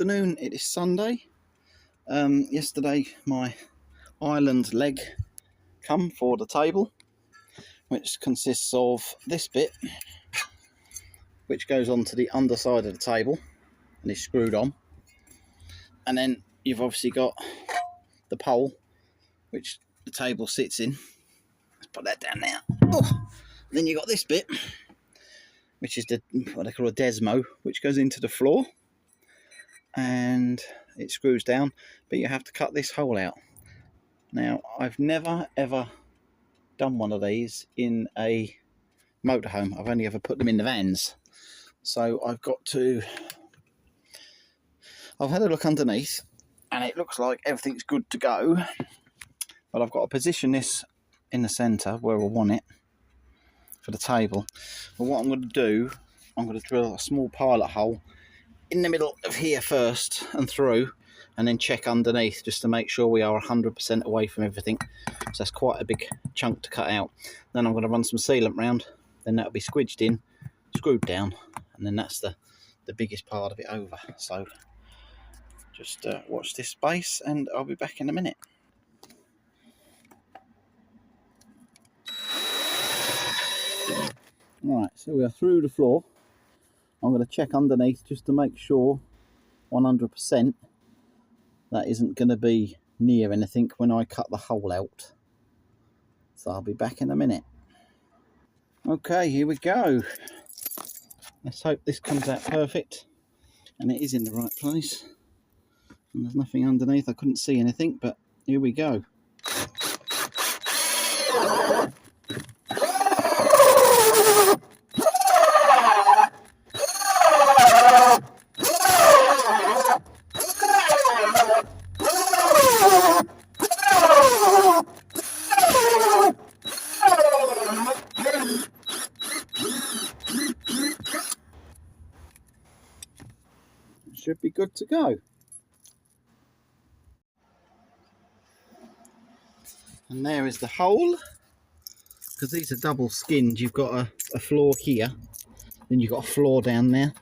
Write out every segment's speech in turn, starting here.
afternoon. It is Sunday. Yesterday my island leg come for the table, which consists of this bit, which goes onto the underside of the table and is screwed on, and then you've obviously got the pole which the table sits in. Let's put that down now. Oh. Then you've got this bit, which is what they call a desmo, which goes into the floor and it screws down, but you have to cut this hole out. Now, I've never ever done one of these in a motorhome. I've only ever put them in the vans, so I've had a look underneath and it looks like everything's good to go, but I've got to position this in the centre where I want it for the table. But what I'm going to do, I'm going to drill a small pilot hole in the middle of here first and through, and then check underneath just to make sure we are 100% away from everything. So that's quite a big chunk to cut out. Then I'm going to run some sealant round, then that'll be squidged in, screwed down, and then that's the biggest part of it over. So just watch this space and I'll be back in a minute. Right, so we are through the floor. I'm going to check underneath just to make sure 100% that isn't going to be near anything when I cut the hole out. So I'll be back in a minute. Okay, here we go. Let's hope this comes out perfect and it is in the right place. And there's nothing underneath. I couldn't see anything, but here we go. Should be good to go. And there is the hole, because these are double skinned. You've got a floor here, then you've got a floor down there,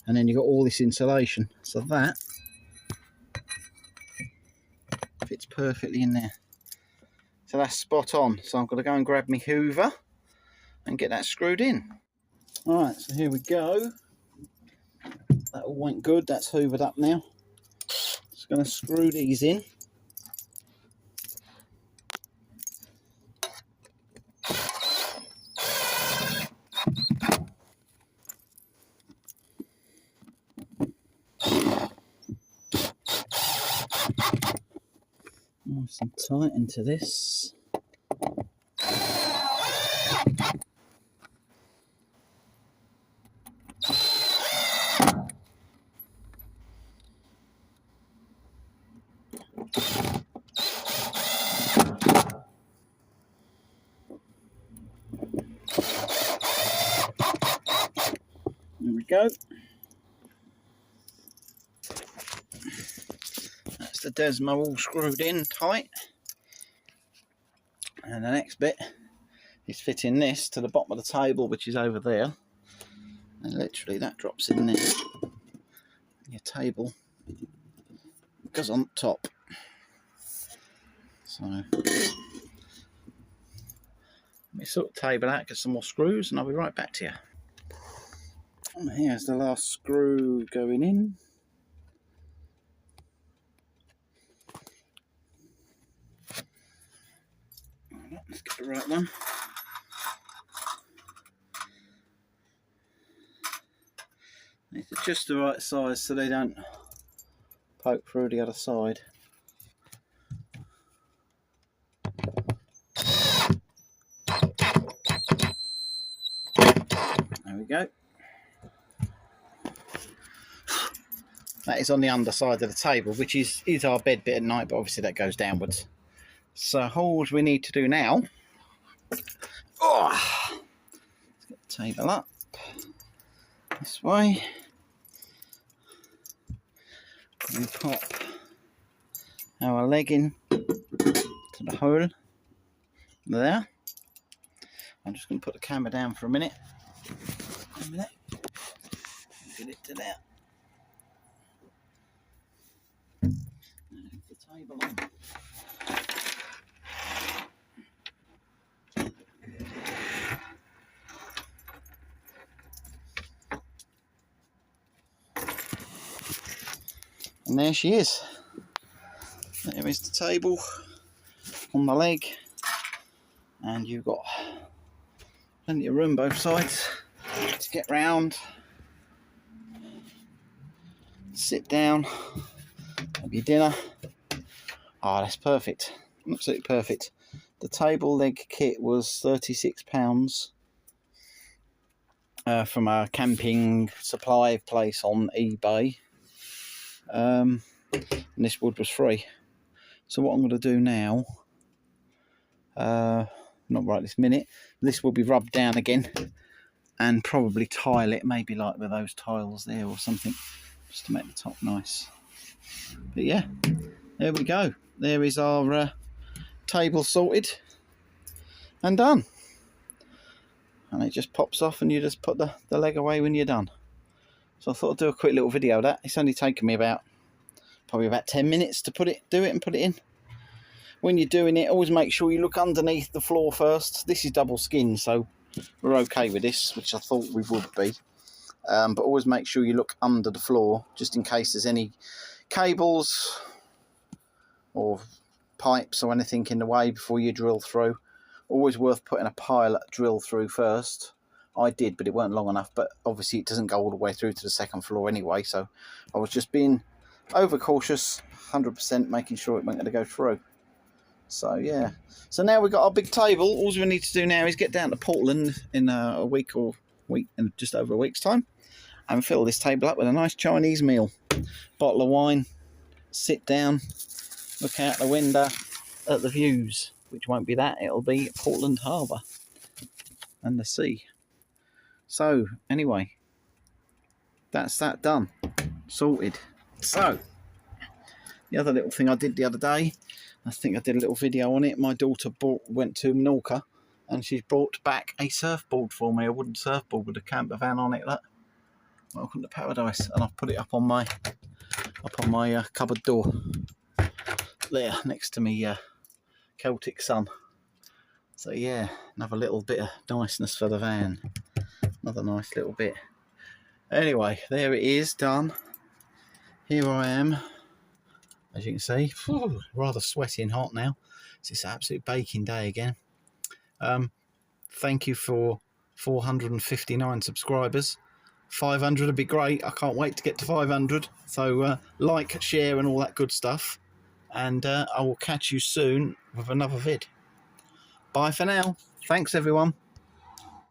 and then you've got all this insulation, so that fits perfectly in there. So that's spot on. So I'm going to go and grab my hoover and get that screwed in. Alright, so here we go. That all went good, that's hoovered up now. Just going to screw these in. Nice and tight into this. There we go. That's the desmo all screwed in tight. And the next bit is fitting this to the bottom of the table, which is over there. And literally that drops in there. Your table goes on top. So let me sort the table out, get some more screws, and I'll be right back to you. And here's the last screw going in. Let's get the right one. These are just the right size so they don't poke through the other side. There we go. That is on the underside of the table, which is our bed bit at night, but obviously that goes downwards. So all we need to do now, let's get the table up this way. We pop our leg in to the hole there. I'm just going to put the camera down for a minute. Get it to there. table on. And there she is. There is the table on the leg, and you've got plenty of room both sides to get round, sit down, have your dinner. Oh, that's perfect, absolutely perfect. The table leg kit was £36 from a camping supply place on eBay. And this wood was free. So what I'm going to do now, not right this minute, this will be rubbed down again and probably tile it, maybe like with those tiles there or something, just to make the top nice. But yeah, there we go. There is our table sorted and done. And it just pops off and you just put the leg away when you're done. So I thought I'd do a quick little video of that. It's only taken me probably about 10 minutes to do it and put it in. When you're doing it, always make sure you look underneath the floor first. This is double skin, so we're okay with this, which I thought we would be. But always make sure you look under the floor, just in case there's any cables or pipes or anything in the way before you drill through. Always worth putting a pilot drill through first. I did, but it weren't long enough. But obviously it doesn't go all the way through to the second floor anyway, so I was just being overcautious, 100% making sure it wasn't going to go through. So yeah, so now we've got our big table. All we need to do now is get down to Portland in a week in just over a week's time, and fill this table up with a nice Chinese meal, bottle of wine, sit down, look out the window at the views, which won't be that, it'll be Portland Harbour and the sea. So anyway, that's that done, sorted. So the other little thing I did the other day, I think I did a little video on it. My daughter went to Menorca and she's brought back a surfboard for me, a wooden surfboard with a camper van on it. Look, welcome to paradise. And I've put it up on my cupboard door there next to me Celtic sun. So yeah, another little bit of niceness for the van. Another nice little bit. Anyway, there it is, done. Here I am. As you can see, rather sweaty and hot now. It's an absolute baking day again. Thank you for 459 subscribers. 500 would be great. I can't wait to get to 500. So like, share and all that good stuff. And I will catch you soon with another vid. Bye for now. Thanks everyone.